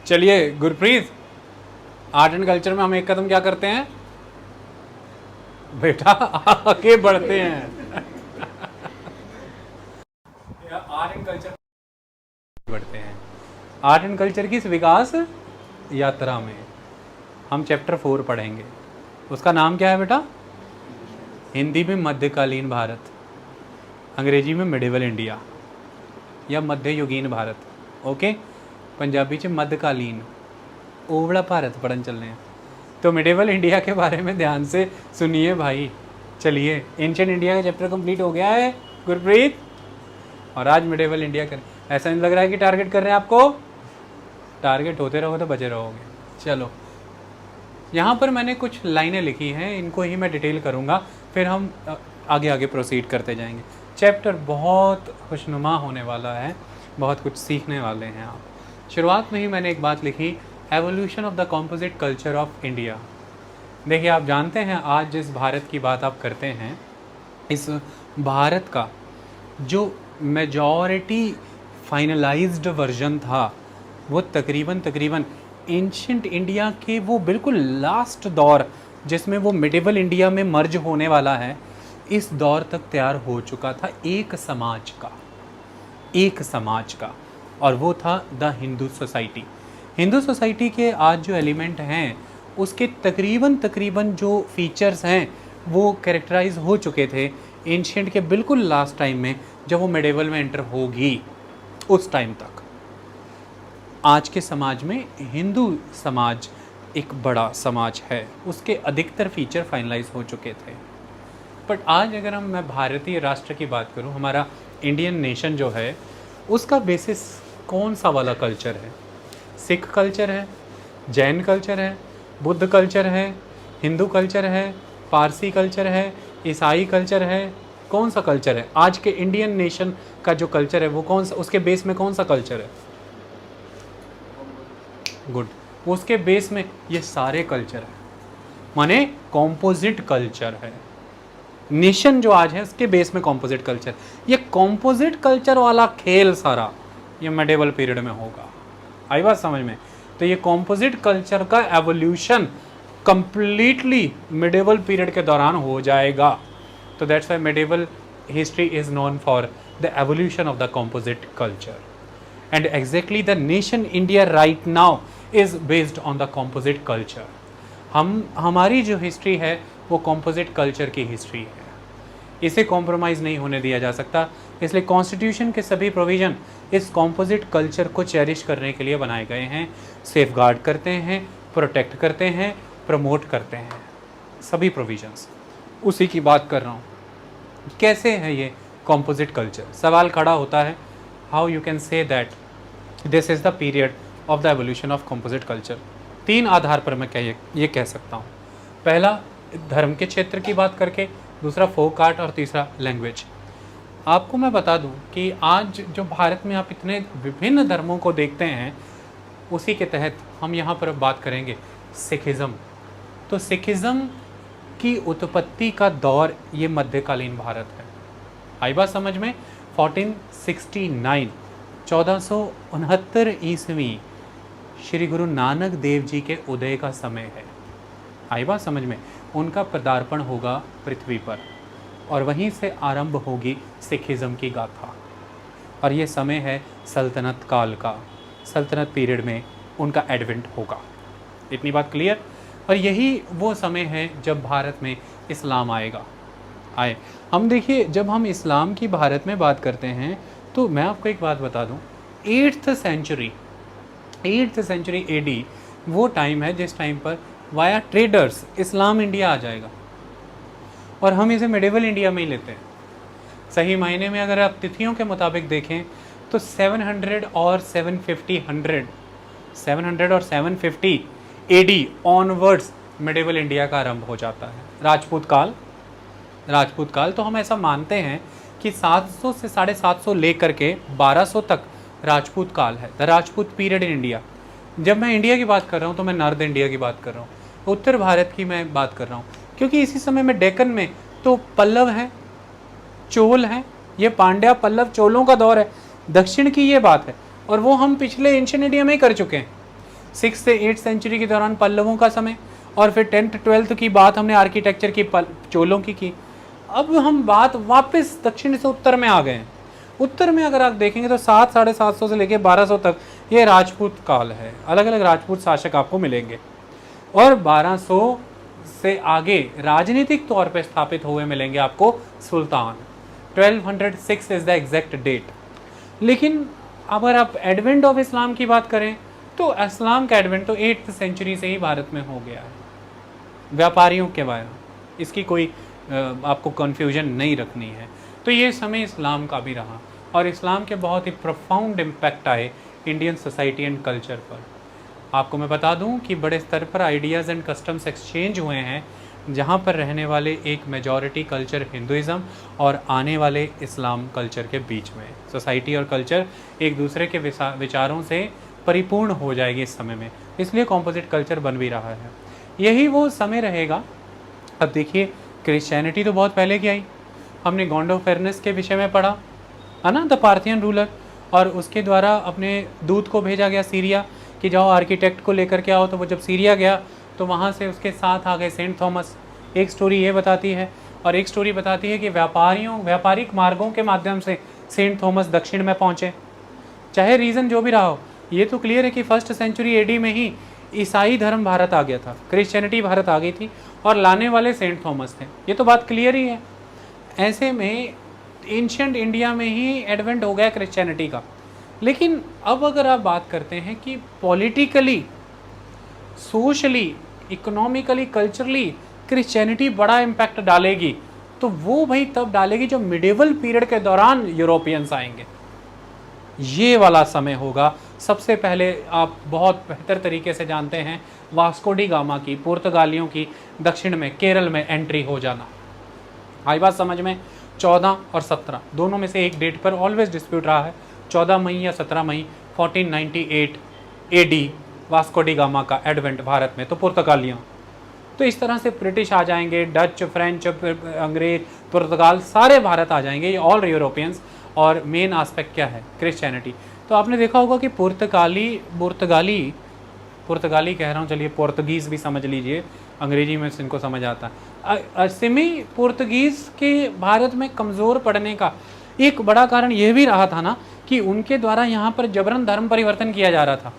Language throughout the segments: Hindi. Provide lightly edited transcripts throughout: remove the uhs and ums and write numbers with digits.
चलिए गुरप्रीत, आर्ट एंड कल्चर में हम एक कदम क्या करते हैं बेटा, आगे बढ़ते हैं। आर्ट एंड कल्चर बढ़ते हैं। आर्ट एंड कल्चर की इस विकास यात्रा में हम चैप्टर 4 पढ़ेंगे। उसका नाम क्या है बेटा? हिंदी में मध्यकालीन भारत, अंग्रेजी में मिडिवल इंडिया या मध्ययुगीन भारत, ओके। पंजाबी च मध्यकालीन ओवड़ा भारत पढ़न चलने हैं। तो मिडिवल इंडिया के बारे में ध्यान से सुनिए भाई। चलिए, एंशिएंट इंडिया का चैप्टर कंप्लीट हो गया है गुरप्रीत, और आज मिडिवल इंडिया कर। ऐसा नहीं लग रहा है कि टारगेट कर रहे हैं आपको? टारगेट होते रहोगे तो बचे रहोगे। चलो, यहाँ पर मैंने कुछ लाइनें लिखी हैं, इनको ही मैं डिटेल करूँगा, फिर हम आगे आगे प्रोसीड करते जाएंगे। चैप्टर बहुत खुशनुमा होने वाला है, बहुत कुछ सीखने वाले हैं आप। शुरुआत में ही मैंने एक बात लिखी, evolution of the composite culture of India. देखिए, आप जानते हैं आज जिस भारत की बात आप करते हैं, इस भारत का जो मेजॉरिटी फाइनलाइज्ड वर्जन था वो तकरीबन एंशिएंट इंडिया के वो बिल्कुल लास्ट दौर जिसमें वो मिडिवल इंडिया में मर्ज होने वाला है, इस दौर तक तैयार हो चुका था एक समाज का, और वो था the Hindu society. Hindu society के आज जो एलिमेंट हैं उसके तकरीबन जो फीचर्स हैं वो कैरेक्टराइज हो चुके थे एंशिएंट के बिल्कुल लास्ट टाइम में, जब वो मिडिवल में एंटर होगी उस टाइम तक। आज के समाज में हिंदू समाज एक बड़ा समाज है, उसके अधिकतर फीचर फाइनलाइज हो चुके थे। बट आज अगर मैं भारतीय राष्ट्र की बात करूं, हमारा इंडियन नेशन जो है उसका बेसिस कौन सा वाला कल्चर है? सिख कल्चर है, जैन कल्चर है, बुद्ध कल्चर है, हिंदू कल्चर है, पारसी कल्चर है, ईसाई कल्चर है, कौन सा कल्चर है? आज के इंडियन नेशन का जो कल्चर है वो कौन सा, उसके बेस में कौन सा कल्चर है? गुड, उसके बेस में ये सारे कल्चर है, माने कॉम्पोजिट कल्चर है। नेशन जो आज है उसके बेस में कॉम्पोजिट कल्चर। ये कॉम्पोजिट कल्चर वाला खेल सारा ये मिडिवल पीरियड में होगा। आई बात समझ में? तो ये कॉम्पोजिट कल्चर का एवोल्यूशन कंप्लीटली मिडिवल पीरियड के दौरान हो जाएगा। तो that's why medieval history is known for the evolution of the composite culture, and exactly the nation India right now is based on the composite culture. हमारी जो हिस्ट्री है वो कॉम्पोजिट कल्चर की हिस्ट्री है, इसे कॉम्प्रोमाइज़ नहीं होने दिया जा सकता। इसलिए कॉन्स्टिट्यूशन के सभी प्रोविज़न इस कॉम्पोजिट कल्चर को चेरिश करने के लिए बनाए गए हैं, सेफगार्ड करते हैं, प्रोटेक्ट करते हैं, प्रमोट करते हैं, सभी प्रोविजंस। उसी की बात कर रहा हूँ। कैसे है ये कॉम्पोजिट कल्चर? सवाल खड़ा होता है, how you can say that this is the period of the evolution of composite culture. 3 आधार पर मैं ये कह सकता हूँ। पहला, धर्म के क्षेत्र की बात करके, दूसरा फोक आर्ट, और तीसरा लैंग्वेज। आपको मैं बता दूं कि आज जो भारत में आप इतने विभिन्न धर्मों को देखते हैं, उसी के तहत हम यहाँ पर बात करेंगे सिखिज़्म। तो सिखिज़्म की उत्पत्ति का दौर ये मध्यकालीन भारत है। आई बात समझ में? 1469 1469 ईस्वी श्री गुरु नानक देव जी के उदय का समय है। आई बात समझ में? उनका पदार्पण होगा पृथ्वी पर, और वहीं से आरंभ होगी सिखिज़्म की गाथा। और ये समय है सल्तनत काल का, सल्तनत पीरियड में उनका एडवेंट होगा। इतनी बात क्लियर? और यही वो समय है जब भारत में इस्लाम आए। हम देखिए, जब हम इस्लाम की भारत में बात करते हैं तो मैं आपको एक बात बता दूं, 8th सेंचुरी एडी वो टाइम है जिस टाइम पर वाया ट्रेडर्स इस्लाम इंडिया आ जाएगा, और हम इसे मिडिवल इंडिया में ही लेते हैं। सही मायने में अगर आप तिथियों के मुताबिक देखें तो 700 और 750 एडी ऑनवर्ड्स मिडिवल इंडिया का आरंभ हो जाता है। राजपूत काल तो हम ऐसा मानते हैं कि 700 से 750 लेकर के 1200 तक राजपूत काल है, the Rajput period in India. जब मैं इंडिया की बात कर रहा हूँ तो मैं नॉर्थ इंडिया की बात कर रहा हूँ, उत्तर भारत की मैं बात कर रहा हूँ, क्योंकि इसी समय में डेक्कन में तो पल्लव हैं, चोल हैं, ये पांड्या पल्लव चोलों का दौर है। दक्षिण की ये बात है, और वो हम पिछले एंशिएंट इंडिया में ही कर चुके हैं। 6 से 8 सेंचुरी के दौरान पल्लवों का समय, और फिर 10th 12th की बात हमने आर्किटेक्चर की चोलों की। अब हम बात वापस दक्षिण से उत्तर में आ गए हैं। उत्तर में अगर आप देखेंगे तो 700-750 से लेकर 1200 तक ये राजपूत काल है, अलग अलग राजपूत शासक आपको मिलेंगे। और 1200 से आगे राजनीतिक तौर पे स्थापित हुए मिलेंगे आपको सुल्तान। 1206 इज द एग्जैक्ट डेट। लेकिन अगर आप एडवेंट ऑफ इस्लाम की बात करें तो इस्लाम का एडवेंट तो 8th सेंचुरी से ही भारत में हो गया है। व्यापारियों के बारे में इसकी कोई आपको कन्फ्यूजन नहीं रखनी है। तो ये समय इस्लाम का भी रहा, और इस्लाम के बहुत ही प्रोफाउंड इम्पैक्ट आए इंडियन सोसाइटी एंड कल्चर पर। आपको मैं बता दूं कि बड़े स्तर पर आइडियाज़ एंड कस्टम्स एक्सचेंज हुए हैं, जहां पर रहने वाले एक मेजॉरिटी कल्चर हिंदुइज़्म और आने वाले इस्लाम कल्चर के बीच में सोसाइटी और कल्चर एक दूसरे के विचारों से परिपूर्ण हो जाएगी इस समय में, इसलिए कॉम्पोजिट कल्चर बन भी रहा है। यही वो समय रहेगा। अब देखिए, क्रिश्चियनिटी तो बहुत पहले की आई, हमने गोंडोफेरनेस के विषय में पढ़ा है ना, द पार्थियन रूलर, और उसके द्वारा अपने दूत को भेजा गया सीरिया कि जाओ आर्किटेक्ट को लेकर के आओ। तो वो जब सीरिया गया तो वहाँ से उसके साथ आ गए सेंट थॉमस। एक स्टोरी ये बताती है, और एक स्टोरी बताती है कि व्यापारिक मार्गों के माध्यम से सेंट थॉमस दक्षिण में पहुँचे। चाहे रीज़न जो भी रहा हो, ये तो क्लियर है कि 1st सेंचुरी AD में ही ईसाई धर्म भारत आ गया था, क्रिश्चियनिटी भारत आ गई थी, और लाने वाले सेंट थॉमस थे। ये तो बात क्लियर ही है। ऐसे में एंशिएंट इंडिया में ही एडवेंट हो गया क्रिश्चियनिटी का। लेकिन अब अगर आप बात करते हैं कि politically, socially, economically, culturally Christianity बड़ा इम्पैक्ट डालेगी, तो वो भाई तब डालेगी जब मिडिवल पीरियड के दौरान यूरोपियंस आएंगे। ये वाला समय होगा। सबसे पहले आप बहुत बेहतर तरीके से जानते हैं वास्को डी गामा की, पुर्तगालियों की दक्षिण में केरल में एंट्री हो जाना। आई बात समझ में? 14 और 17 दोनों में से एक डेट पर ऑलवेज डिस्प्यूट रहा है, 14 मई या 17 मई 1498 AD वास्को डी गामा का एडवेंट भारत में। तो पुर्तगालियों, तो इस तरह से ब्रिटिश आ जाएंगे, डच, फ्रेंच, अंग्रेज, पुर्तगाल, सारे भारत आ जाएंगे, ये ऑल यूरोपियंस। और मेन आस्पेक्ट क्या है? क्रिश्चियनिटी। तो आपने देखा होगा कि पुर्तगाली कह रहा हूँ, चलिए पुर्तगीज़ भी समझ लीजिए, अंग्रेजी में इनको समझ आता है। सिमी पुर्तगीज़ के भारत में कमज़ोर पड़ने का एक बड़ा कारण यह भी रहा था ना कि उनके द्वारा यहाँ पर जबरन धर्म परिवर्तन किया जा रहा था,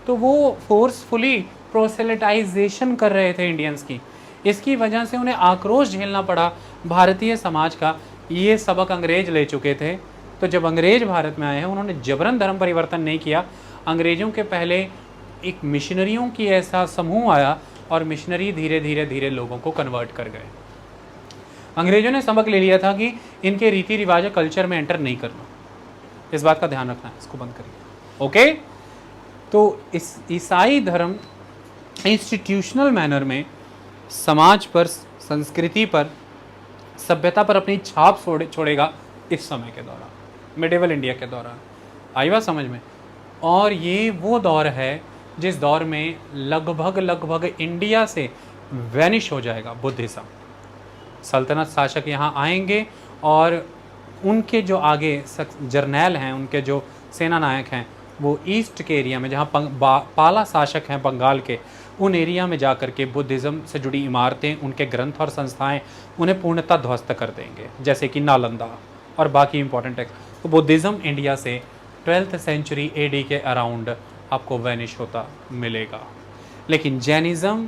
तो वो फोर्सफुली प्रोसेलिटाइजेशन कर रहे थे इंडियंस की। इसकी वजह से उन्हें आक्रोश झेलना पड़ा भारतीय समाज का। ये सबक अंग्रेज ले चुके थे, तो जब अंग्रेज भारत में आए हैं उन्होंने जबरन धर्म परिवर्तन नहीं किया। अंग्रेज़ों के पहले एक मिशनरियों की ऐसा समूह आया, और मिशनरी धीरे धीरे लोगों को कन्वर्ट कर गए। अंग्रेज़ों ने सबक ले लिया था कि इनके रीति रिवाज कल्चर में एंटर नहीं करना, इस बात का ध्यान रखना है, इसको बंद करिए। ओके, तो इस ईसाई धर्म इंस्टीट्यूशनल मैनर में समाज पर, संस्कृति पर, सभ्यता पर अपनी छाप छोड़ेगा इस समय के दौरान, मिडिवल इंडिया के दौरान। आई बात समझ में? और ये वो दौर है जिस दौर में लगभग इंडिया से वैनिश हो जाएगा बुद्धिज़्म। सल्तनत शासक यहाँ आएंगे, और उनके जो आगे जर्नैल हैं, उनके जो सेना नायक हैं, वो ईस्ट के एरिया में, जहाँ पाला शासक हैं बंगाल के, उन एरिया में जा कर के बुद्धिज़्म से जुड़ी इमारतें, उनके ग्रंथ और संस्थाएं उन्हें पूर्णतः ध्वस्त कर देंगे, जैसे कि नालंदा और बाकी इंपॉर्टेंट टेक्स्ट। तो बुद्धिज़्म इंडिया से 12th सेंचुरी AD के अराउंड आपको वैनिश होता मिलेगा। लेकिन जैनिज़्म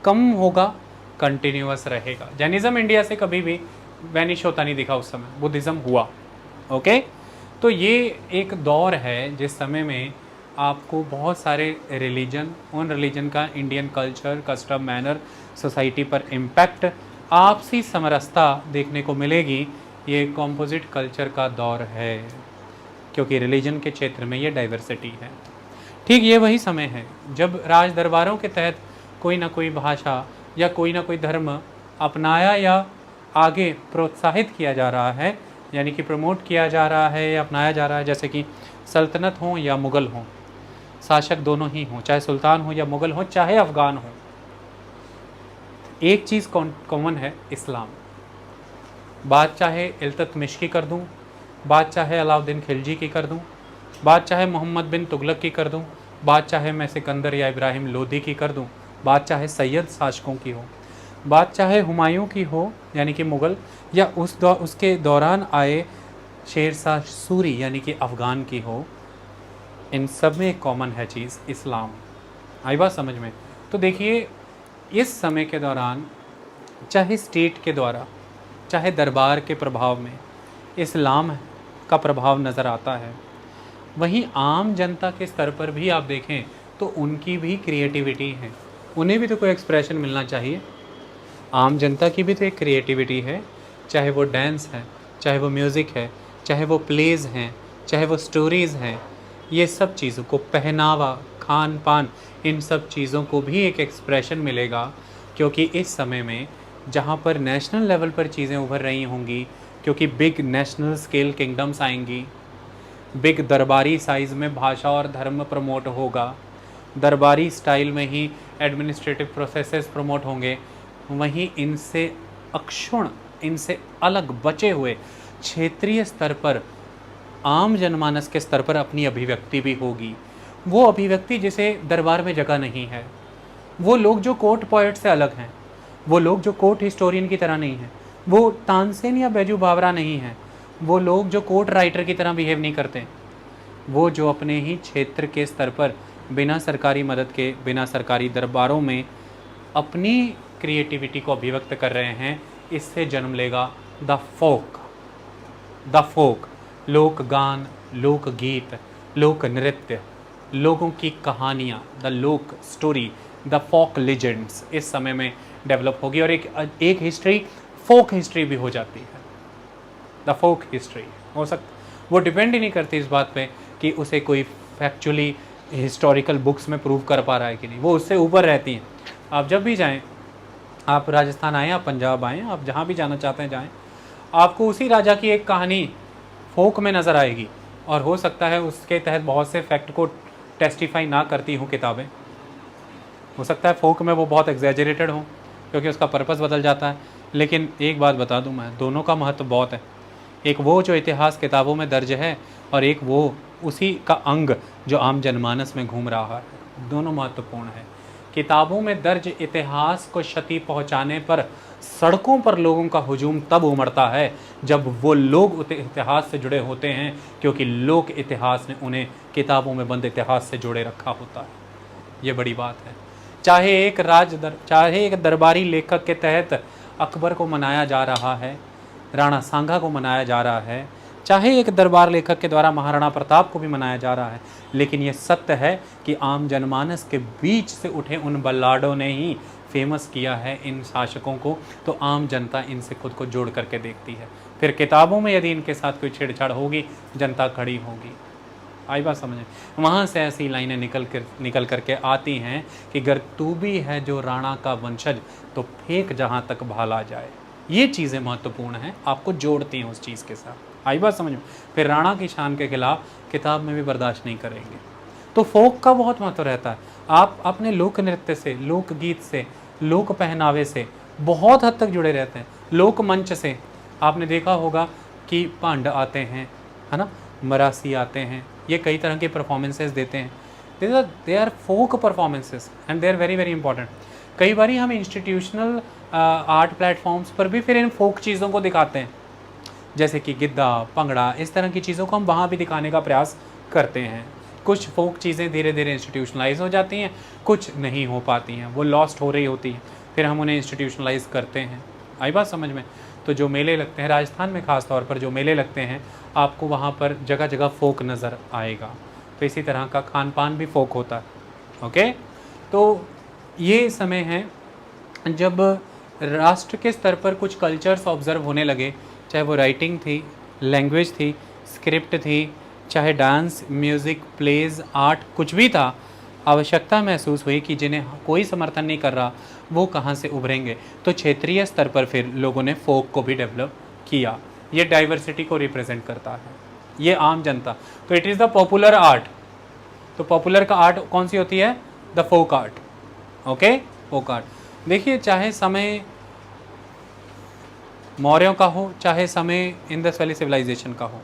कम होगा, कंटिन्यूअस रहेगा। जैनिज़्म इंडिया से कभी भी वैनिश होता नहीं दिखा उस समय, बुद्धिज़्म हुआ। ओके, तो ये एक दौर है जिस समय में आपको बहुत सारे रिलीजन, उन रिलीजन का Indian culture, custom, manner, society पर इम्पैक्ट, आपसी समरसता देखने को मिलेगी। ये कॉम्पोजिट कल्चर का दौर है, क्योंकि रिलीजन के क्षेत्र में ये डाइवर्सिटी है। ठीक ये वही समय है जब राज दरबारों के तहत कोई ना कोई भाषा या कोई ना कोई धर्म अपनाया या आगे प्रोत्साहित किया जा रहा है, यानी कि प्रमोट किया जा रहा है या अपनाया जा रहा है। जैसे कि सल्तनत हो या मुग़ल हो, शासक दोनों ही हों, चाहे सुल्तान हो या मुग़ल हो, चाहे अफ़गान हो, एक चीज़ कॉमन है, इस्लाम। बात चाहे इल्तुतमिश की कर दूँ, बात चाहे अलाउद्दीन खिलजी की कर दूँ, बात चाहे मोहम्मद बिन तुगलक की कर दूँ, बात चाहे मैं सिकंदर या इब्राहिम लोदी की कर दूं, बात चाहे सैयद शासकों की हो, बात चाहे हुमायूं की हो यानी कि मुग़ल, या उसके दौरान आए शेर शाह सूरी यानी कि अफ़गान की हो, इन सब में एक कॉमन है चीज़ इस्लाम। आई बात समझ में? तो देखिए इस समय के दौरान चाहे स्टेट के द्वारा चाहे दरबार के प्रभाव में इस्लाम का प्रभाव नज़र आता है, वहीं आम जनता के स्तर पर भी आप देखें तो उनकी भी क्रिएटिविटी है, उन्हें भी तो कोई एक्सप्रेशन मिलना चाहिए। आम जनता की भी तो एक क्रिएटिविटी है, चाहे वो डांस है, चाहे वो म्यूज़िक है, चाहे वो प्लेज़ हैं, चाहे वो स्टोरीज़ हैं, ये सब चीज़ों को, पहनावा, खान पान, इन सब चीज़ों को भी एक एक्सप्रेशन मिलेगा। क्योंकि इस समय में जहाँ पर नेशनल लेवल पर चीज़ें उभर रही होंगी, क्योंकि बिग नेशनल स्केल किंगडम्स आएंगी, बिग दरबारी साइज़ में भाषा और धर्म प्रमोट होगा, दरबारी स्टाइल में ही एडमिनिस्ट्रेटिव प्रोसेसेस प्रमोट होंगे, वहीं इनसे अक्षुण्ण, इनसे अलग बचे हुए क्षेत्रीय स्तर पर आम जनमानस के स्तर पर अपनी अभिव्यक्ति भी होगी। वो अभिव्यक्ति जिसे दरबार में जगह नहीं है, वो लोग जो कोर्ट पोएट से अलग हैं, वो लोग जो कोर्ट हिस्टोरियन की तरह नहीं हैं, वो तानसेन या बैजू बावरा नहीं हैं, वो लोग जो कोर्ट राइटर की तरह बिहेव नहीं करते, वो जो अपने ही क्षेत्र के स्तर पर बिना सरकारी मदद के, बिना सरकारी दरबारों में अपनी क्रिएटिविटी को अभिव्यक्त कर रहे हैं, इससे जन्म लेगा द फोक। द फोक, लोक गान, लोक गीत, लोक नृत्य, लोगों की कहानियाँ, द लोक स्टोरी, द फोक लेजेंड्स इस समय में डेवलप होगी। और एक हिस्ट्री फोक हिस्ट्री भी हो जाती है। द फोक हिस्ट्री हो सकता, वो डिपेंड ही नहीं करती इस बात पे कि उसे कोई फैक्चुअली हिस्टोरिकल बुक्स में प्रूव कर पा रहा है कि नहीं, वो उससे ऊपर रहती हैं। आप जब भी जाएं, आप राजस्थान आएँ, आप पंजाब आएँ, आप जहाँ भी जाना चाहते हैं जाएँ, आपको उसी राजा की एक कहानी फोक में नज़र आएगी। और हो सकता है उसके तहत बहुत से फैक्ट को टेस्टिफाई ना करती हूँ किताबें, हो सकता है फोक में वो बहुत एग्जैजरेटेड हो क्योंकि उसका पर्पस बदल जाता है। लेकिन एक बात बता दूं मैं, दोनों का महत्व बहुत है। एक वो जो इतिहास किताबों में दर्ज है और एक वो उसी का अंग जो आम जनमानस में घूम रहा है, दोनों महत्वपूर्ण है। किताबों में दर्ज इतिहास को क्षति पहुंचाने पर सड़कों पर लोगों का हुजूम तब उमड़ता है जब वो लोग इतिहास से जुड़े होते हैं, क्योंकि लोक इतिहास ने उन्हें किताबों में बंद इतिहास से जोड़े रखा होता है। ये बड़ी बात है। चाहे एक दरबारी लेखक के तहत अकबर को मनाया जा रहा है, राणा सांगा को मनाया जा रहा है, चाहे एक दरबार लेखक के द्वारा महाराणा प्रताप को भी मनाया जा रहा है, लेकिन ये सत्य है कि आम जनमानस के बीच से उठे उन बल्लाडों ने ही फेमस किया है इन शासकों को। तो आम जनता इनसे खुद को जोड़ करके देखती है। फिर किताबों में यदि इनके साथ कोई छेड़छाड़ होगी, जनता खड़ी होगी। आई बात समझें? वहाँ से ऐसी लाइनें निकल करके आती हैं कि गर तू भी है जो राणा का वंशज, तो फेंक जहाँ तक भाला जाए। ये चीज़ें महत्वपूर्ण हैं, आपको जोड़ती हैं उस चीज़ के साथ। आई बात समझ में? फिर राणा की शान के खिलाफ किताब में भी बर्दाश्त नहीं करेंगे। तो फोक का बहुत महत्व रहता है। आप अपने लोक नृत्य से, लोक गीत से, लोक पहनावे से बहुत हद तक जुड़े रहते हैं। लोक मंच से आपने देखा होगा कि पांड आते हैं, है ना, मरासी आते हैं, ये कई तरह के परफॉर्मेंसेस देते हैं। They are folk performances and they are very very important. कई बार हम इंस्टीट्यूशनल आर्ट प्लेटफॉर्म्स पर भी फिर इन फोक चीज़ों को दिखाते हैं, जैसे कि गिद्दा, पंगड़ा, इस तरह की चीज़ों को हम वहाँ भी दिखाने का प्रयास करते हैं। कुछ फोक चीज़ें धीरे धीरे इंस्टीट्यूशनलाइज हो जाती हैं, कुछ नहीं हो पाती हैं, वो लॉस्ट हो रही होती हैं, फिर हम उन्हें इंस्टीट्यूशनलाइज करते हैं। आई बात समझ में? तो जो मेले लगते हैं राजस्थान में, ख़ास तौर पर जो मेले लगते हैं, आपको वहाँ पर जगह जगह फोक नज़र आएगा। तो इसी तरह का खान पान भी फोक होता है। ओके, तो ये समय है जब राष्ट्र के स्तर पर कुछ कल्चर्स ऑब्ज़र्व होने लगे, चाहे वो राइटिंग थी, लैंग्वेज थी, स्क्रिप्ट थी, चाहे डांस, म्यूज़िक, प्लेज़, आर्ट, कुछ भी था। आवश्यकता महसूस हुई कि जिन्हें कोई समर्थन नहीं कर रहा वो कहाँ से उभरेंगे। तो क्षेत्रीय स्तर पर फिर लोगों ने फोक को भी डेवलप किया। ये डाइवर्सिटी को रिप्रेजेंट करता है, ये आम जनता। तो it is the popular art. तो पॉपुलर का आर्ट कौन सी होती है? The folk art. Okay, folk art. देखिए, चाहे समय मौर्यों का हो, चाहे समय इंडस वैली सिविलाइजेशन का हो,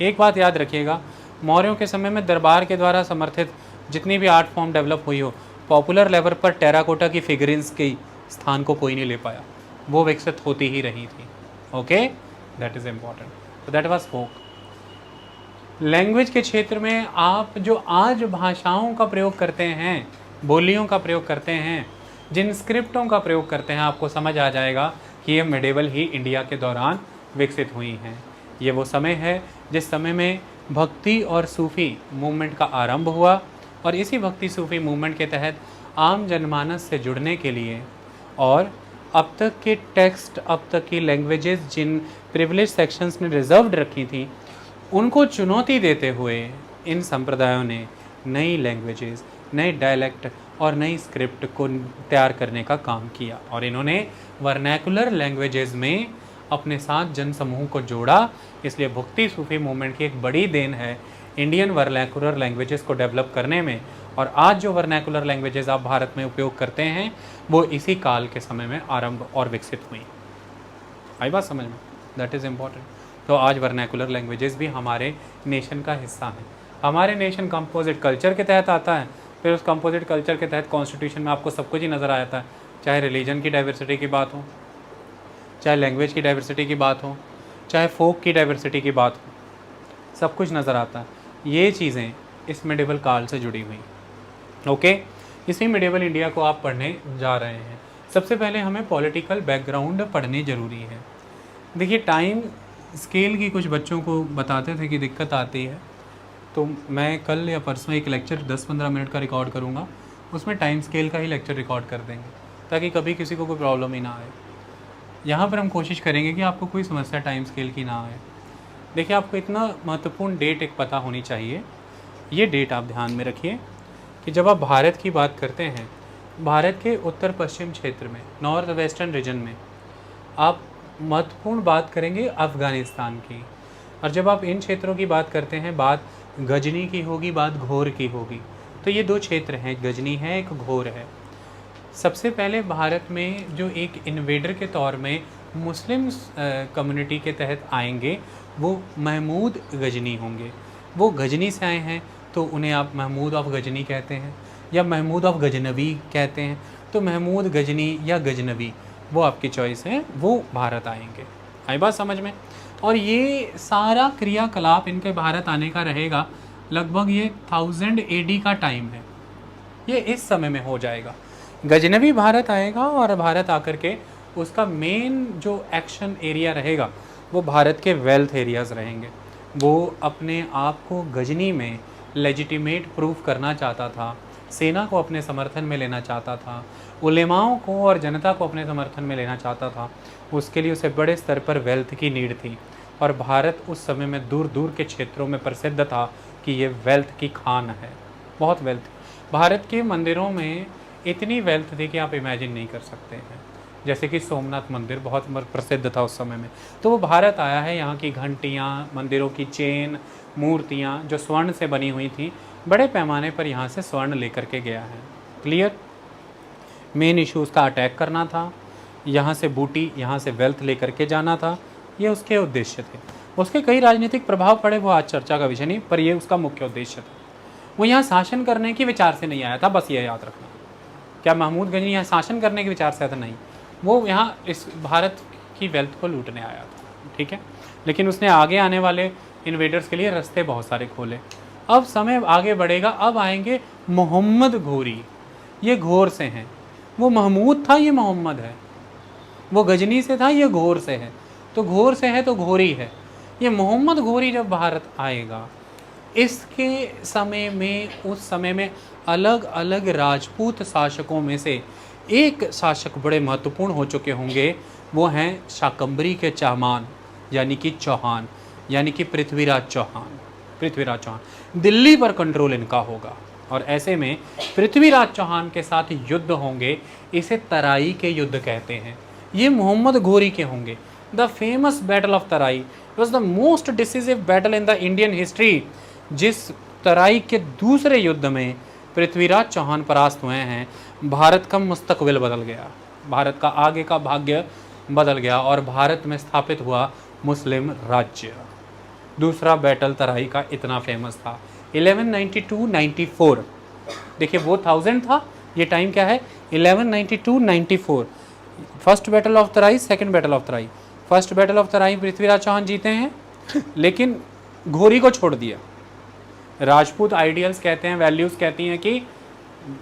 एक बात याद रखिएगा, मौर्यों के समय में दरबार के द्वारा समर्थित जितनी भी आर्ट फॉर्म डेवलप हुई हो, पॉपुलर लेवल पर टेराकोटा की फिगरिंग्स के स्थान को कोई नहीं ले पाया, वो विकसित होती ही रही थी। Okay, that is important. तो दैट वाज फोक। लैंग्वेज के क्षेत्र में आप जो आज भाषाओं का प्रयोग करते हैं, बोलियों का प्रयोग करते हैं, जिन स्क्रिप्टों का प्रयोग करते हैं, आपको समझ आ जाएगा कि ये मिडेवल ही इंडिया के दौरान विकसित हुई हैं। ये वो समय है जिस समय में भक्ति और सूफ़ी मूवमेंट का आरंभ हुआ, और इसी भक्ति सूफ़ी मूवमेंट के तहत आम जनमानस से जुड़ने के लिए और अब तक के टेक्स्ट, अब तक की लैंग्वेजेस जिन प्रिविलेज सेक्शंस ने रिजर्व्ड रखी थी, उनको चुनौती देते हुए इन संप्रदायों ने नई लैंग्वेजेस, नए डायलेक्ट और नई स्क्रिप्ट को तैयार करने का काम किया, और इन्होंने वर्नैकुलर लैंग्वेजेस में अपने साथ जनसमूह को जोड़ा। इसलिए भक्ति सूफी मूवमेंट की एक बड़ी देन है इंडियन वर्नैकुलर लैंग्वेजेस को डेवलप करने में, और आज जो वर्नैकुलर लैंग्वेजेस आप भारत में उपयोग करते हैं वो इसी काल के समय में आरंभ और विकसित हुई। आई बात समझ में? That is important. तो आज वर्नैकुलर लैंग्वेजेस भी हमारे नेशन का हिस्सा हैं। हमारे नेशन कंपोजिट कल्चर के तहत आता है, फिर उस कंपोजिट कल्चर के तहत कॉन्स्टिट्यूशन में आपको सब कुछ ही नज़र आ जाता है, चाहे रिलीजन की डाइवर्सिटी की बात हो, चाहे लैंग्वेज की डाइवर्सिटी की बात हो, चाहे फोक की डाइवर्सिटी की बात हो, सब कुछ नज़र आता है। ये चीज़ें इस मिडेवल काल से जुड़ी हुई। ओके, इसी मिडेवल इंडिया को आप पढ़ने जा रहे हैं। सबसे पहले हमें पॉलिटिकल बैकग्राउंड पढ़नी ज़रूरी है। देखिए, टाइम स्केल की कुछ बच्चों को बताते थे कि दिक्कत आती है, तो मैं कल या परसों एक लेक्चर 10-15 मिनट का रिकॉर्ड करूँगा, उसमें टाइम स्केल का ही लेक्चर रिकॉर्ड कर देंगे ताकि कभी किसी को कोई प्रॉब्लम ही ना आए। यहाँ पर हम कोशिश करेंगे कि आपको कोई समस्या टाइम स्केल की ना आए। देखिए, आपको इतना महत्वपूर्ण डेट एक पता होनी चाहिए, ये डेट आप ध्यान में रखिए कि जब आप भारत की बात करते हैं, भारत के उत्तर पश्चिम क्षेत्र में, नॉर्थ वेस्टर्न रीजन में, आप महत्वपूर्ण बात करेंगे अफ़गानिस्तान की, और जब आप इन क्षेत्रों की बात करते हैं, बात गजनी की होगी, बात घोर की होगी। तो ये दो क्षेत्र हैं, गजनी है, एक घोर है। सबसे पहले भारत में जो एक इन्वेडर के तौर में मुस्लिम कम्युनिटी के तहत आएंगे, वो महमूद गजनी होंगे। वो गजनी से आए हैं तो उन्हें आप महमूद ऑफ गजनी कहते हैं, या महमूद ऑफ गजनवी कहते हैं। तो महमूद गजनी या गजनवी, वो आपकी चॉइस है, वो भारत आएंगे। आई बात समझ में? और ये सारा क्रियाकलाप इनके भारत आने का रहेगा, लगभग ये 1000 AD का टाइम है, ये इस समय में हो जाएगा। गजनवी भारत आएगा, और भारत आकर के उसका मेन जो एक्शन एरिया रहेगा वो भारत के वेल्थ एरियाज़ रहेंगे। वो अपने आप को गजनी में लेजिटिमेट प्रूफ करना चाहता था, सेना को अपने समर्थन में लेना चाहता था, उलेमाओं को और जनता को अपने समर्थन में लेना चाहता था। उसके लिए उसे बड़े स्तर पर वेल्थ की नीड थी, और भारत उस समय में दूर दूर के क्षेत्रों में प्रसिद्ध था कि ये वेल्थ की खान है, बहुत वेल्थ। भारत के मंदिरों में इतनी वेल्थ थी कि आप इमेजिन नहीं कर सकते हैं। जैसे कि सोमनाथ मंदिर बहुत प्रसिद्ध था उस समय में, तो वो भारत आया है। यहाँ की घंटियाँ, मंदिरों की चेन, मूर्तियाँ जो स्वर्ण से बनी हुई थी, बड़े पैमाने पर यहाँ से स्वर्ण लेकर के गया है। क्लियर? मेन इशू उसका अटैक करना था, यहाँ से बूटी, यहाँ से वेल्थ लेकर के जाना था, ये उसके उद्देश्य थे। उसके कई राजनीतिक प्रभाव पड़े, वो आज चर्चा का विषय नहीं, पर ये उसका मुख्य उद्देश्य था। वो यहाँ शासन करने के विचार से नहीं आया था, बस ये याद रखना। क्या महमूद गजनी यहाँ शासन करने के विचार से आया था? नहीं, वो यहाँ इस भारत की वेल्थ को लूटने आया था। ठीक है, लेकिन उसने आगे आने वाले इन्वेडर्स के लिए रास्ते बहुत सारे खोले। अब समय आगे बढ़ेगा, अब आएंगे मोहम्मद घोरी। ये घोर से हैं, वो महमूद था, ये मोहम्मद है। वो गजनी से था, ये घोर से है। तो घोर से है तो घोरी है। ये मोहम्मद घोरी जब भारत आएगा, इसके समय में, उस समय में अलग अलग राजपूत शासकों में से एक शासक बड़े महत्वपूर्ण हो चुके होंगे, वो हैं शाकंभरी के चाहमान, यानी कि चौहान, यानी कि पृथ्वीराज चौहान। पृथ्वीराज चौहान, दिल्ली पर कंट्रोल इनका होगा, और ऐसे में पृथ्वीराज चौहान के साथ युद्ध होंगे। इसे तराई के युद्ध कहते हैं। ये मोहम्मद घोरी के होंगे। The famous battle of Terai was the most decisive battle in the Indian history, जिस तराई के दूसरे युद्ध में पृथ्वीराज चौहान परास्त हुए हैं। भारत का मुस्तकबिल बदल गया, भारत का आगे का भाग्य बदल गया, और भारत में स्थापित हुआ मुस्लिम राज्य। दूसरा बैटल तराई का इतना फेमस था। 1192-94 देखिए वो 1000 था, ये टाइम क्या है 1192-94। First battle of Tarai, second battle of Tarai. First battle of Tarai Prithviraj Chauhan जीते हैं लेकिन घोरी को छोड़ दिया। राजपूत आइडियल्स कहते हैं, वैल्यूज़ कहती हैं कि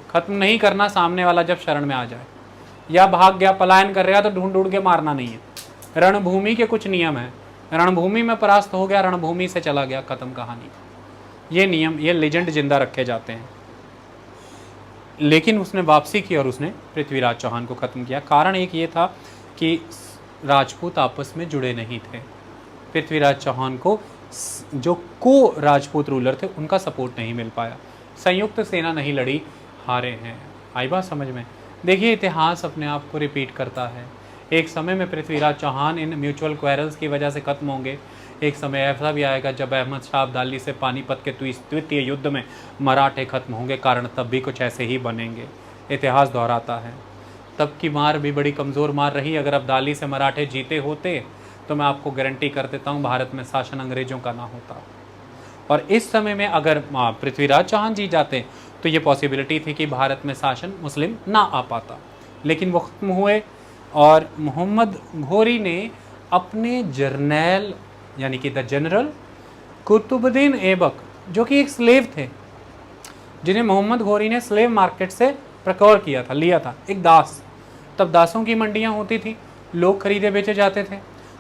ख़त्म नहीं करना सामने वाला जब शरण में आ जाए, या भाग गया पलायन कर रहा तो ढूंढ ढूंढ के मारना नहीं है। रणभूमि के कुछ नियम हैं, रणभूमि में परास्त हो गया, रणभूमि से चला गया, खत्म कहानी। ये नियम, ये लेजेंड जिंदा रखे जाते हैं। लेकिन उसने वापसी की और उसने पृथ्वीराज चौहान को ख़त्म किया। कारण एक ये था कि राजपूत आपस में जुड़े नहीं थे। पृथ्वीराज चौहान को जो को राजपूत रूलर थे उनका सपोर्ट नहीं मिल पाया, संयुक्त सेना नहीं लड़ी, हारे हैं। आई बात समझ में? देखिए इतिहास अपने आप को रिपीट करता है। एक समय में Prithviraj Chauhan in mutual quarrels की वजह से खत्म होंगे। एक समय ऐसा भी आएगा जब अहमद शाह अब्दाली से पानीपत के द्वितीय युद्ध में मराठे खत्म होंगे, कारण तब भी कुछ ऐसे ही बनेंगे। इतिहास दोहराता है। तब की मार भी बड़ी कमज़ोर मार रही। अगर अब्दाली से मराठे जीते होते तो मैं आपको गारंटी कर देता हूँ भारत में शासन अंग्रेजों का ना होता। और इस समय में अगर पृथ्वीराज चौहान जी जाते तो ये पॉसिबिलिटी थी कि भारत में शासन मुस्लिम ना आ पाता। लेकिन वो ख़त्म हुए और मोहम्मद घोरी ने अपने जर्नैल यानी कि द जनरल कुतुबुद्दीन ऐबक, जो कि एक स्लेव थे, जिन्हें मोहम्मद घोरी ने स्लेव मार्केट से प्रक्योर किया था, लिया था, एक दास। तब दासों की मंडियाँ होती थी, लोग खरीदे बेचे जाते थे,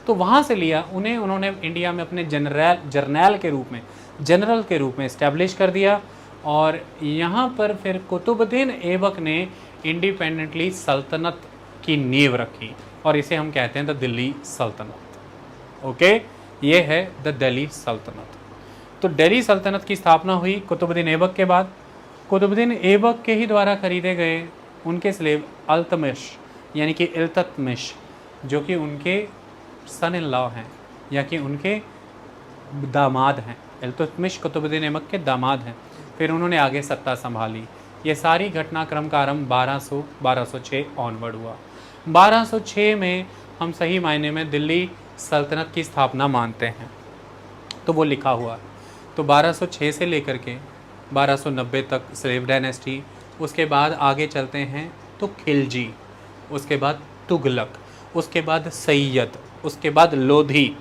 तो वहाँ से लिया। उन्होंने इंडिया में अपने जर्नैल के रूप में, जनरल के रूप में इस्टेब्लिश कर दिया। और यहाँ पर फिर कुतुबुद्दीन ऐबक ने इंडिपेंडेंटली सल्तनत की नींव रखी और इसे हम कहते हैं द दिल्ली सल्तनत। ओके, ये है द दिल्ली सल्तनत। तो दिल्ली सल्तनत की स्थापना हुई कुतुबुद्दीन ऐबक के बाद। कुतुबुद्दीन ऐबक के ही द्वारा खरीदे गए उनके स्लेव अल्तमिश यानी कि इल्तुतमिश, जो कि उनके सन इन लॉ हैं या कि उनके दामाद हैं। इल्तुतमिश कुतुबुद्दीन ऐबक के दामाद हैं। फिर उन्होंने आगे सत्ता संभाली। ये सारी घटनाक्रम का आरंभ 1206 ऑनवर्ड हुआ। 1206 में हम सही मायने में दिल्ली सल्तनत की स्थापना मानते हैं, तो वो लिखा हुआ है। तो 1206 से लेकर के 1290 तक स्लेव डायनेस्टी, उसके बाद आगे चलते हैं तो खिलजी, उसके बाद तुगलक, उसके बाद सैयद, उसके बाद लोधी।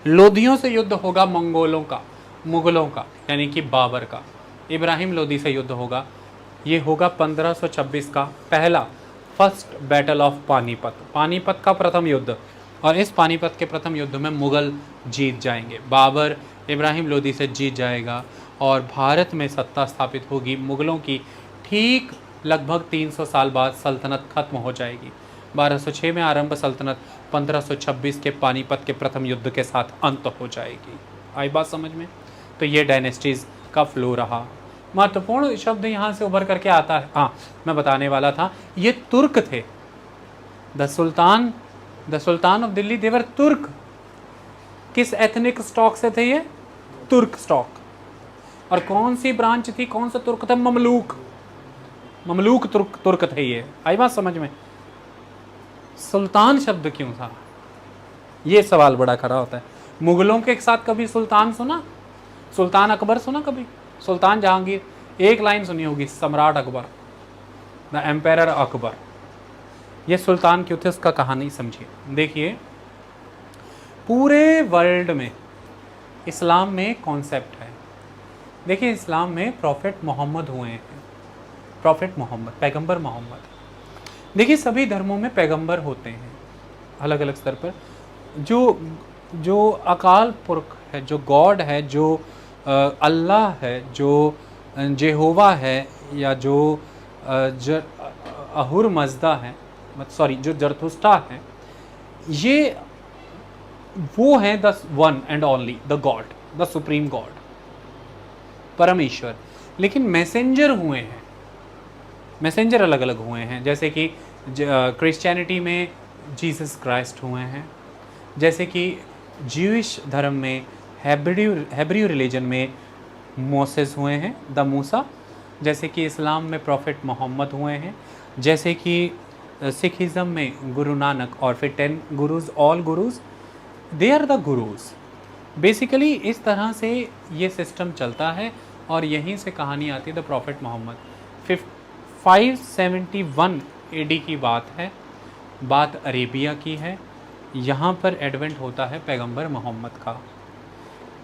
लोधियों से युद्ध होगा मंगोलों का, मुग़लों का यानी कि बाबर का। इब्राहिम लोधी से युद्ध होगा। ये होगा 1526 का पहला first battle of Panipat, Panipat का प्रथम युद्ध। और इस पानीपत के प्रथम युद्ध में मुग़ल जीत जाएंगे। बाबर इब्राहिम लोधी से जीत जाएगा और भारत में सत्ता स्थापित होगी मुग़लों की। ठीक लगभग 300 साल बाद सल्तनत खत्म हो जाएगी। 1206 में आरंभ सल्तनत, 1526 के पानीपत के प्रथम युद्ध के साथ अंत हो जाएगी। आई बात समझ में? तो ये डायनेस्टीज़ का फ्लो रहा। महत्वपूर्ण शब्द यहाँ से उभर करके आता है, हाँ मैं बताने वाला था, ये तुर्क थे। द सुल्तान ऑफ दिल्ली देवर तुर्क। किस एथनिक स्टॉक से थे ये? तुर्क स्टॉक। और कौन सी ब्रांच थी, कौन सा तुर्क था? ममलूक तुर्क थे ये। आई बात समझ में? सुल्तान शब्द क्यों था, ये सवाल बड़ा खड़ा होता है। मुगलों के साथ कभी सुल्तान सुना? सुल्तान अकबर सुना कभी? सुल्तान जहांगीर, एक लाइन सुनी होगी, सम्राट अकबर, द एम्पायर अकबर। ये सुल्तान क्यों थे, उसका कहानी समझिए। देखिए पूरे वर्ल्ड में इस्लाम में कॉन्सेप्ट है। देखिए इस्लाम में प्रॉफिट मोहम्मद हुए हैं, प्रॉफिट मोहम्मद, पैगंबर मोहम्मद। देखिए सभी धर्मों में पैगंबर होते हैं अलग अलग स्तर पर। जो अकाल पुरख है, जो गॉड है, जो अल्लाह है, जो जेहोवा है, या जो अहुर मजदा है, जो जरथुस्टा है, ये वो हैं the one and only the God, the supreme God, परमेश्वर। लेकिन मैसेंजर हुए हैं, मैसेंजर अलग अलग हुए हैं। जैसे कि क्रिश्चियनिटी में जीसस क्राइस्ट हुए हैं, जैसे कि ज्यूइश धर्म में हेब्रियू रिलीजन में मोसेस हुए हैं, द मूसा। जैसे कि इस्लाम में प्रॉफिट मोहम्मद हुए हैं। जैसे कि सिखिज़म में गुरु नानक, और फिर 10 gurus, all gurus they are the gurus. Basically इस तरह से ये सिस्टम चलता है और यहीं से कहानी आती है द प्रॉफिट मोहम्मद। 571 AD की बात है, बात अरेबिया की है। यहाँ पर एडवेंट होता है पैगंबर मोहम्मद का।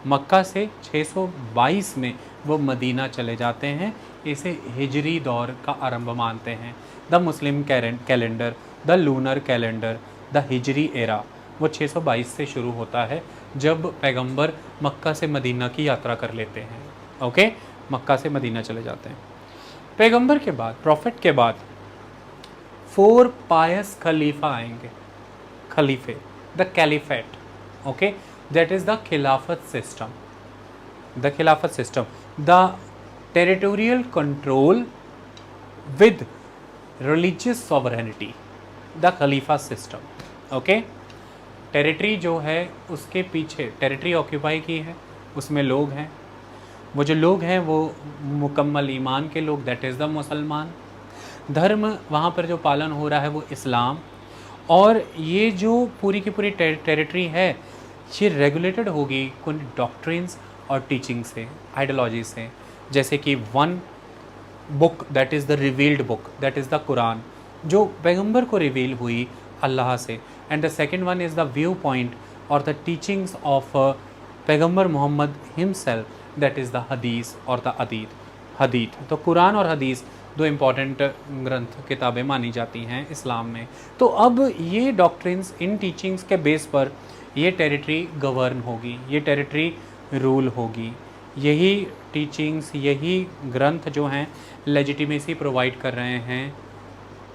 मक्का से 622 में वो मदीना चले जाते हैं। इसे हिजरी दौर का आरंभ मानते हैं। The Muslim calendar, the lunar calendar, the Hijri era वो 622 से शुरू होता है, जब पैगंबर मक्का से मदीना की यात्रा कर लेते हैं। ओके, मक्का से मदीना चले जाते हैं। पैगंबर के बाद, प्रॉफिट के बाद 4 पायस खलीफा आएंगे, खलीफे, the caliphate. Okay, that is the khilafat system, the khilafat system, the territorial control with religious sovereignty, the khalifa system. okay, territory जो है उसके पीछे टेरिटरी ऑक्यूपाई की है, उसमें लोग हैं, वो जो लोग हैं वो मुकम्मल ईमान के लोग, दैट इज़ द मुसलमान। धर्म वहाँ पर जो पालन हो रहा है वो इस्लाम। और ये जो पूरी की पूरी टेरिटरी है ये रेगुलेटेड होगी कुछ डॉक्ट्रिन्स और टीचिंग से, आइडियोलॉजी से, जैसे कि one book that is the revealed book, that is the Quran, जो पैगंबर को रिवील हुई अल्लाह से। And the second one is the view point और द टीचिंग्स ऑफ पैगंबर Mohammad himself, that is the Hadith और द हदीत। तो कुरान और हदीस 2 इम्पॉर्टेंट ग्रंथ, किताबें मानी जाती हैं इस्लाम में। तो अब ये डॉक्ट्रिन्स, इन टीचिंग्स के बेस पर ये टेरिटरी गवर्न होगी, ये टेरिटरी रूल होगी। यही टीचिंग्स, यही ग्रंथ जो हैं लेजिटिमेसी प्रोवाइड कर रहे हैं,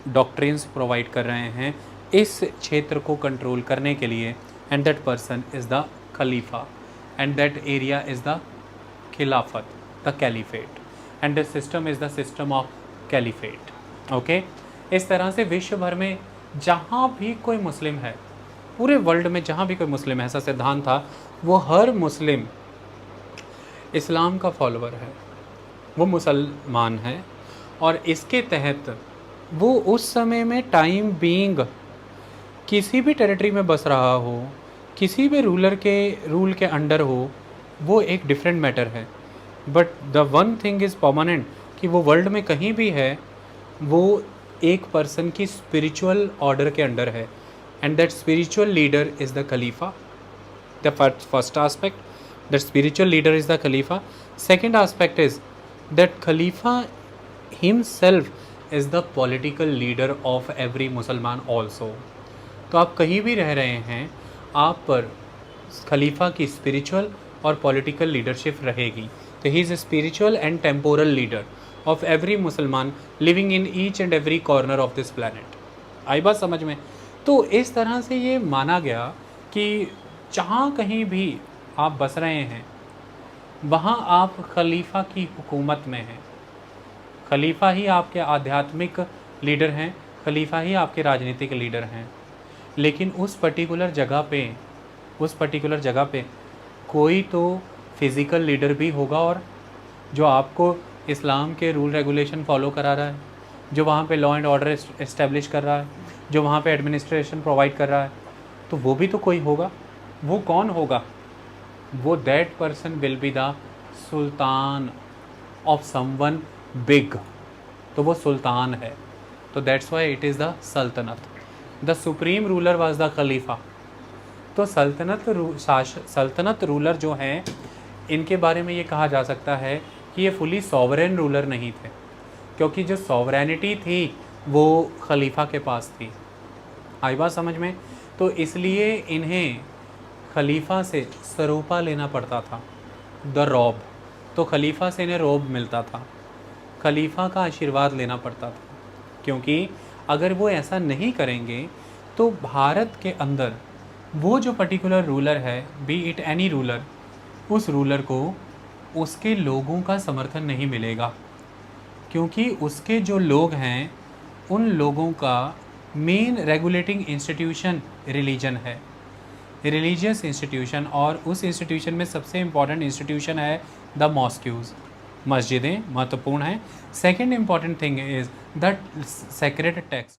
डॉक्ट्रिन्स प्रोवाइड कर रहे हैं इस क्षेत्र को कंट्रोल करने के लिए। And that person is the खलीफा and that area is the खिलाफत, the caliphate, and the system is the system of caliphate. Okay, इस तरह से विश्व भर में जहाँ भी कोई मुस्लिम है, पूरे वर्ल्ड में जहाँ भी कोई मुस्लिम है, ऐसा सिद्धांत था, वो हर मुस्लिम इस्लाम का फॉलोअर है, वो मुसलमान है। और इसके तहत वो उस समय में टाइम बीइंग किसी भी टेरिटरी में बस रहा हो, किसी भी रूल के अंडर हो, वो एक डिफरेंट मैटर है। But the one thing is permanent कि वो वर्ल्ड में कहीं भी है, वो एक पर्सन की स्पिरिचुअल ऑर्डर के अंडर है। And that spiritual leader is the Khalifa. The first aspect, that spiritual leader is the Khalifa. Second aspect is that Khalifa himself is the political leader of every Musliman also. तो आप कहीं भी रह रहे हैं, आप पर खलीफा की स्पिरिचुअल और पॉलिटिकल लीडरशिप रहेगी। तो he is a spiritual and temporal leader of every Musliman living in each and every corner of this planet. आई बात समझ में? तो इस तरह से ये माना गया कि जहाँ कहीं भी आप बस रहे हैं वहाँ आप खलीफा की हुकूमत में हैं। खलीफा ही आपके आध्यात्मिक लीडर हैं, खलीफा ही आपके राजनीतिक लीडर हैं। लेकिन उस पर्टिकुलर जगह पे कोई तो फिज़िकल लीडर भी होगा, और जो आपको इस्लाम के रूल रेगुलेशन फॉलो करा रहा है, जो वहाँ पे लॉ एंड ऑर्डर इस्टेब्लिश कर रहा है, जो वहाँ पे एडमिनिस्ट्रेशन प्रोवाइड कर रहा है, तो वो भी तो कोई होगा। वो कौन होगा? वो that person will be the सुल्तान ऑफ समवन बिग। तो वो सुल्तान है। तो that's why it is the सल्तनत। The supreme ruler was the खलीफा। तो सल्तनत रूलर जो हैं, इनके बारे में ये कहा जा सकता है कि ये फुली सॉवरेन रूलर नहीं थे, क्योंकि जो सॉवरेनिटी थी वो खलीफा के पास थी। आई बात समझ में? तो इसलिए इन्हें खलीफा से सरोपा लेना पड़ता था, द रॉब। तो खलीफा से इन्हें रॉब मिलता था, खलीफा का आशीर्वाद लेना पड़ता था, क्योंकि अगर वो ऐसा नहीं करेंगे तो भारत के अंदर वो जो पर्टिकुलर रूलर है, बी इट एनी रूलर, उस रूलर को उसके लोगों का समर्थन नहीं मिलेगा, क्योंकि उसके जो लोग हैं उन लोगों का मेन रेगुलेटिंग इंस्टीट्यूशन रिलीजन है, रिलीजियस इंस्टीट्यूशन। और उस इंस्टीट्यूशन में सबसे इम्पॉर्टेंट इंस्टीट्यूशन है द मॉस्क्यूज़, मस्जिदें महत्वपूर्ण हैं। Second important thing is the sacred text.